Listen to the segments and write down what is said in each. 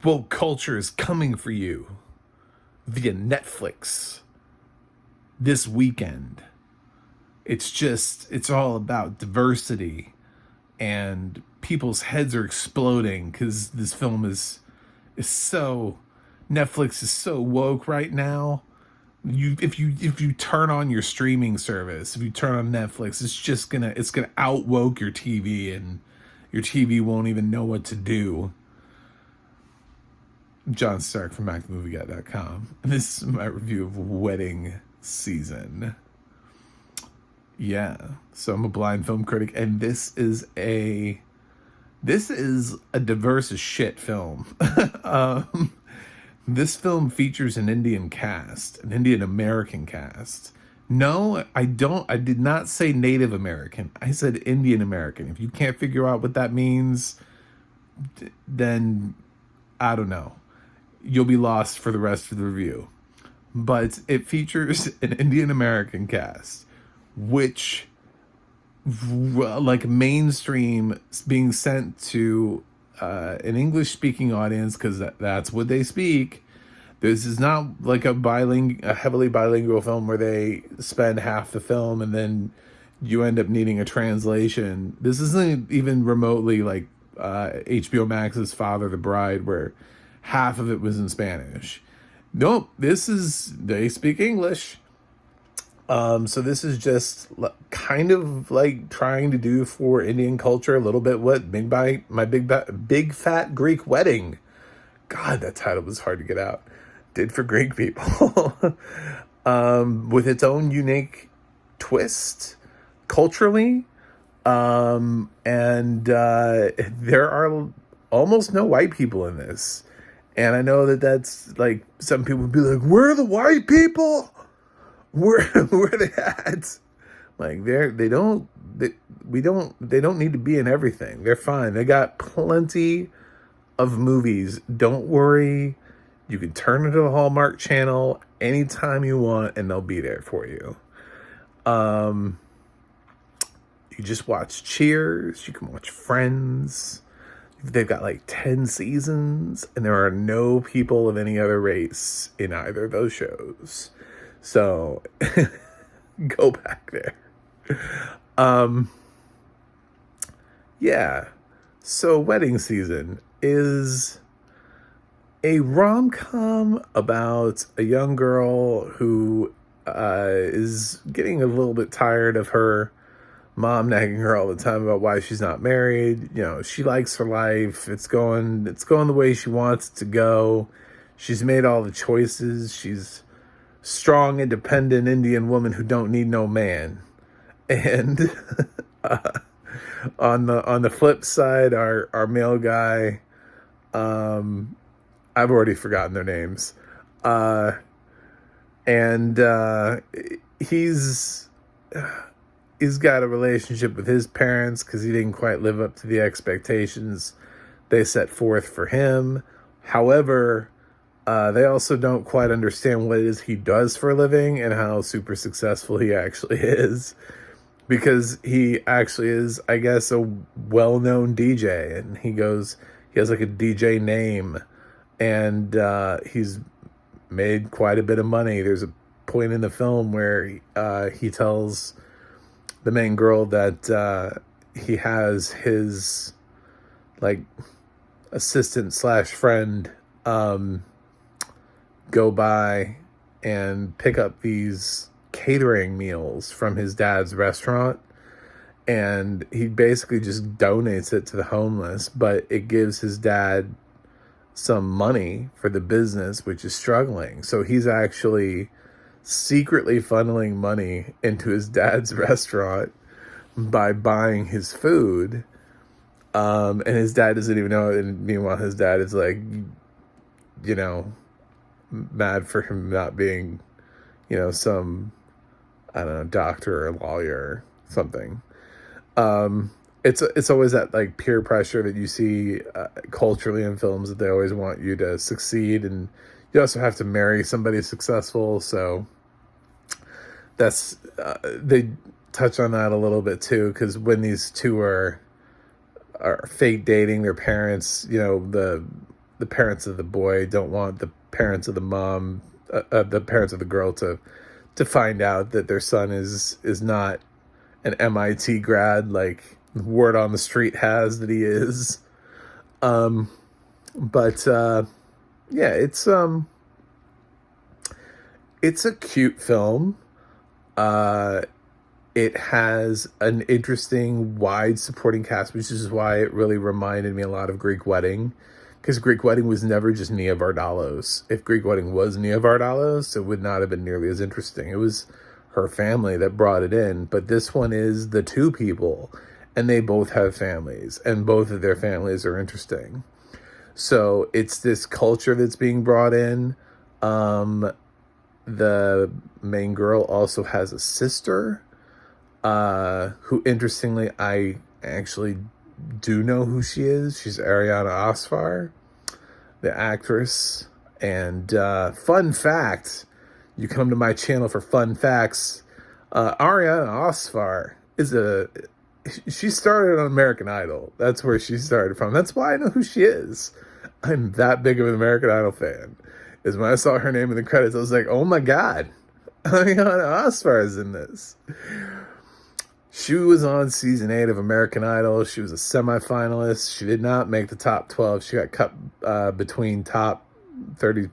woke culture is coming for you via Netflix this weekend. It's all about diversity, and people's heads are exploding because this film is so, Netflix is so woke right now. If you turn on your streaming service, if you turn on Netflix, it's gonna outwoke your TV, and your TV won't even know what to do. I'm John Stark from movieguy.com, and this is my review of Wedding Season. Yeah, so I'm a blind film critic, and this is a diverse as shit film. This film features an Indian cast, an Indian American cast. No, I don't. I did not say Native American. I said Indian American. If you can't figure out what that means, then I don't know. You'll be lost for the rest of the review. But it features an Indian American cast, which, like, mainstream, being sent to an English speaking audience, because that's what they speak. This is not like a heavily bilingual film where they spend half the film and then you end up needing a translation. This isn't even remotely like HBO Max's Father the Bride, where half of it was in Spanish. Nope, they speak English. So this is just kind of like trying to do for Indian culture a little bit what Big Fat Greek Wedding. God, that title was hard to get out. Did for Greek people. With its own unique twist culturally. And there are almost no white people in this. And I know that's like, some people would be like, where are the white people? Where are they at? Like, they don't need to be in everything. They're fine. They got plenty of movies. Don't worry. You can turn it to the Hallmark Channel anytime you want, and they'll be there for you. You just watch Cheers. You can watch Friends. They've got like 10 seasons, and there are no people of any other race in either of those shows. So go back there. Yeah. So Wedding Season is a rom-com about a young girl who is getting a little bit tired of her mom nagging her all the time about why she's not married. You know, she likes her life. It's going the way she wants it to go. She's made all the choices. She's strong, independent Indian woman who don't need no man. And on the flip side, our male guy, I've already forgotten their names, and he's got a relationship with his parents because he didn't quite live up to the expectations they set forth for him. However, they also don't quite understand what it is he does for a living and how super successful he actually is, because he actually is, I guess, a well-known DJ, and he has like a DJ name, and he's made quite a bit of money. There's a point in the film where he tells the main girl that he has his like assistant / friend go by and pick up these catering meals from his dad's restaurant, and he basically just donates it to the homeless, but it gives his dad some money for the business, which is struggling. So he's actually secretly funneling money into his dad's restaurant by buying his food, and his dad doesn't even know it. And meanwhile, his dad is like, you know, mad for him not being, you know, some, I don't know, doctor or lawyer or something. It's always that like peer pressure that you see culturally in films, that they always want you to succeed, and you also have to marry somebody successful. So that's they touch on that a little bit too, because when these two are fake dating, their parents, you know, the the parents of the boy don't want the parents of the mom, the parents of the girl to find out that their son is not an MIT grad, like word on the street has that he is. But yeah, it's a cute film. It has an interesting, wide supporting cast, which is why it really reminded me a lot of Greek Wedding, because Greek Wedding was never just Nia Vardalos. If Greek Wedding was Nia Vardalos, it would not have been nearly as interesting. It was her family that brought it in, but this one is the two people, and they both have families, and both of their families are interesting. So it's this culture that's being brought in. The main girl also has a sister, who, interestingly, I actually do know who she is. She's Ariana Asfar, the actress. And fun fact, you come to my channel for fun facts. Ariana Asfar she started on American Idol. That's where she started from. That's why I know who she is. I'm that big of an American Idol fan. Is when I saw her name in the credits, I was like, oh my God, Ariana Asfar is in this. She was on season 8 of American Idol. She was a semifinalist. She did not make the top 12. She got cut between top 30,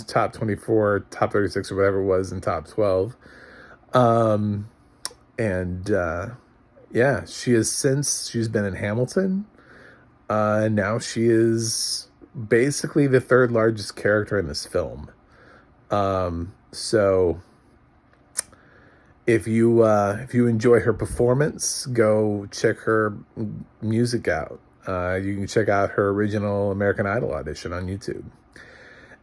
top 24, top 36, or whatever it was, in top 12. Yeah, she's been in Hamilton. And now she is basically the third largest character in this film. So if you enjoy her performance, go check her music out. You can check out her original American Idol audition on YouTube.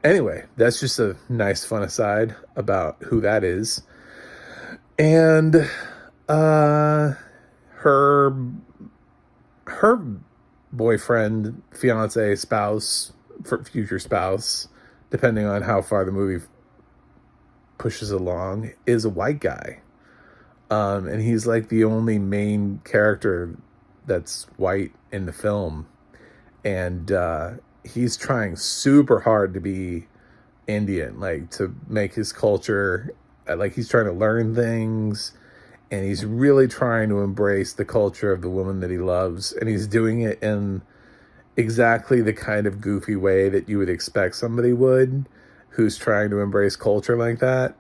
Anyway, that's just a nice fun aside about who that is. And her boyfriend, fiance, spouse, future spouse, depending on how far the movie pushes along, is a white guy. And he's like the only main character that's white in the film. And he's trying super hard to be Indian, like to make his culture, like he's trying to learn things. And he's really trying to embrace the culture of the woman that he loves. And he's doing it in exactly the kind of goofy way that you would expect somebody would who's trying to embrace culture like that.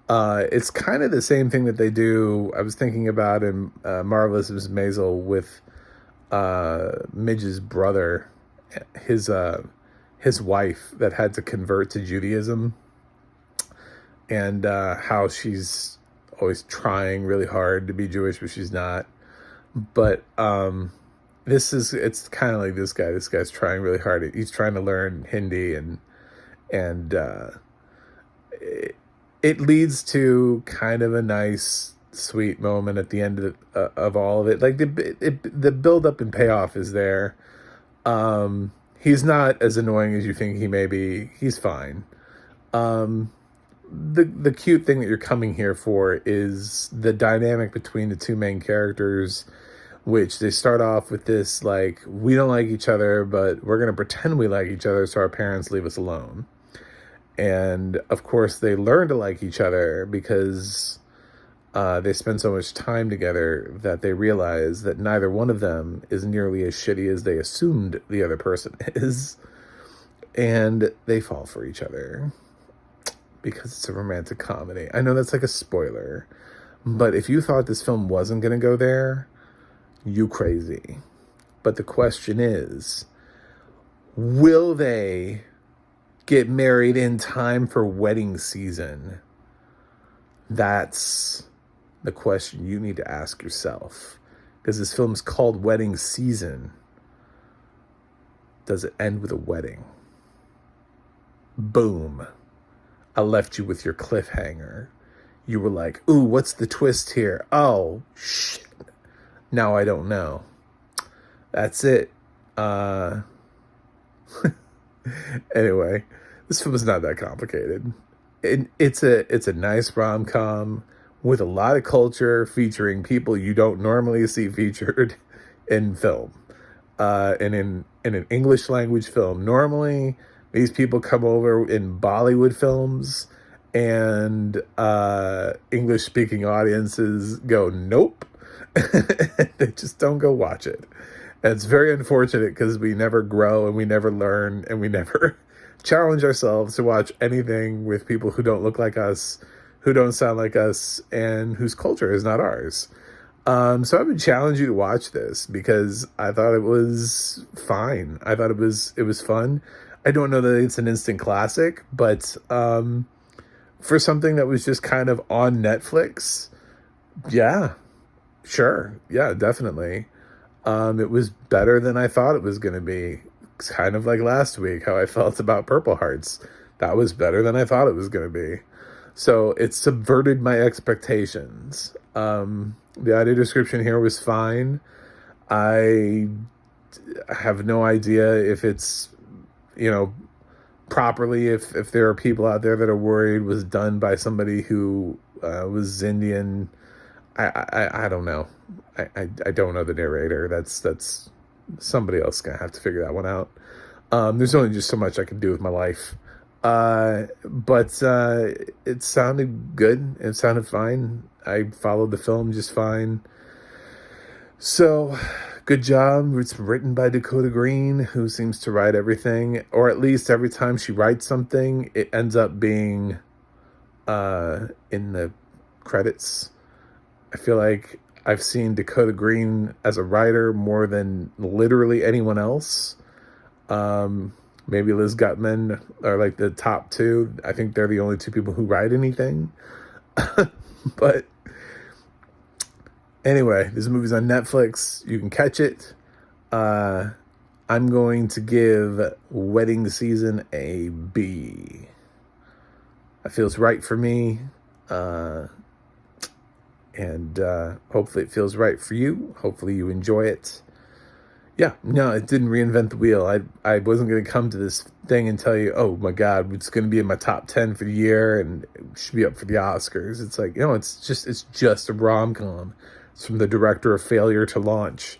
It's kind of the same thing that they do. I was thinking about in Marvelous Mrs. Maisel with Midge's brother, his wife that had to convert to Judaism, and how she's always trying really hard to be Jewish, but she's not. But it's kind of like this guy. This guy's trying really hard. He's trying to learn Hindi, and it leads to kind of a nice, sweet moment at the end of all of it. Like the build up and payoff is there. He's not as annoying as you think he may be. He's fine. The cute thing that you're coming here for is the dynamic between the two main characters, which they start off with this, like, we don't like each other, but we're going to pretend we like each other so our parents leave us alone. And of course they learn to like each other because they spend so much time together that they realize that neither one of them is nearly as shitty as they assumed the other person is. And they fall for each other because it's a romantic comedy. I know that's like a spoiler, but if you thought this film wasn't going to go there, you crazy. But the question is, will they get married in time for wedding season? That's the question you need to ask yourself, because this film's called Wedding Season. Does it end with a wedding? Boom. I left you with your cliffhanger. You were like, ooh, what's the twist here? Oh, shit. Now I don't know. That's it. Anyway, this film is not that complicated. It's a nice rom-com with a lot of culture, featuring people you don't normally see featured in film. in an English language film. Normally, these people come over in Bollywood films, and English speaking audiences go, nope. They just don't go watch it. And it's very unfortunate because we never grow and we never learn and we never challenge ourselves to watch anything with people who don't look like us, who don't sound like us, and whose culture is not ours. So I would challenge you to watch this because I thought it was fine. I thought it was fun. I don't know that it's an instant classic, but for something that was just kind of on Netflix, yeah, sure, yeah, definitely. It was better than I thought it was going to be. It's kind of like last week, how I felt about Purple Hearts. That was better than I thought it was going to be. So it subverted my expectations. The audio description here was fine. I have no idea if it's, properly, if there are people out there that are worried was done by somebody who was Indian. I don't know. I don't know the narrator. That's somebody else gonna have to figure that one out. There's only just so much I can do with my life. But it sounded good. It sounded fine. I followed the film just fine. So, good job. It's written by Dakota Green, who seems to write everything, or at least every time she writes something, it ends up being in the credits. I feel like I've seen Dakota Green as a writer more than literally anyone else. Maybe Liz Gutman are like the top two. I think they're the only two people who write anything. But anyway, this movie's on Netflix. You can catch it. I'm going to give Wedding Season a B. That feels right for me. And hopefully it feels right for you. Hopefully you enjoy it. Yeah, no, it didn't reinvent the wheel. I wasn't going to come to this thing and tell you, oh my God, it's going to be in my top 10 for the year and it should be up for the Oscars. It's like, it's just a rom-com. It's from the director of Failure to Launch.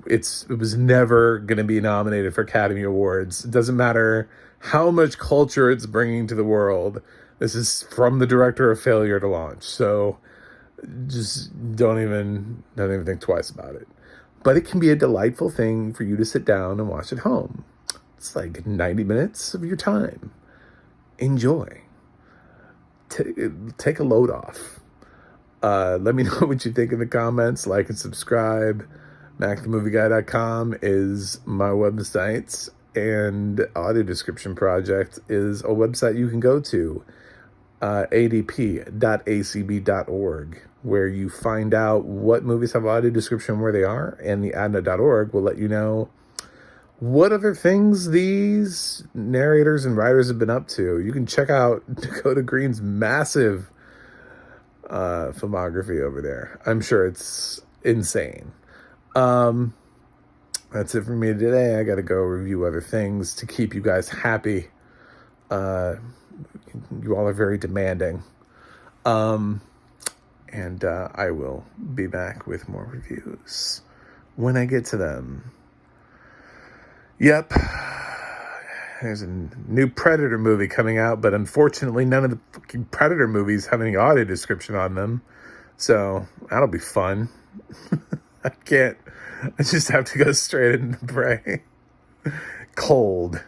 It was never going to be nominated for Academy Awards. It doesn't matter how much culture it's bringing to the world. This is from the director of Failure to Launch. So just don't even think twice about it. But it can be a delightful thing for you to sit down and watch at home. It's like 90 minutes of your time. Enjoy. Take a load off. Let me know what you think in the comments. Like and subscribe. MacTheMovieGuy.com is my website. And Audio Description Project is a website you can go to. adp.acb.org, where you find out what movies have audio description where they are, and the adna.org will let you know what other things these narrators and writers have been up to. You can check out Dakota Green's massive filmography over there. I'm sure it's insane. That's it for me today. I gotta go review other things to keep you guys happy. You all are very demanding. And I will be back with more reviews when I get to them. Yep. There's a new Predator movie coming out, but unfortunately none of the fucking Predator movies have any audio description on them. So that'll be fun. I just have to go straight into the brain. Cold.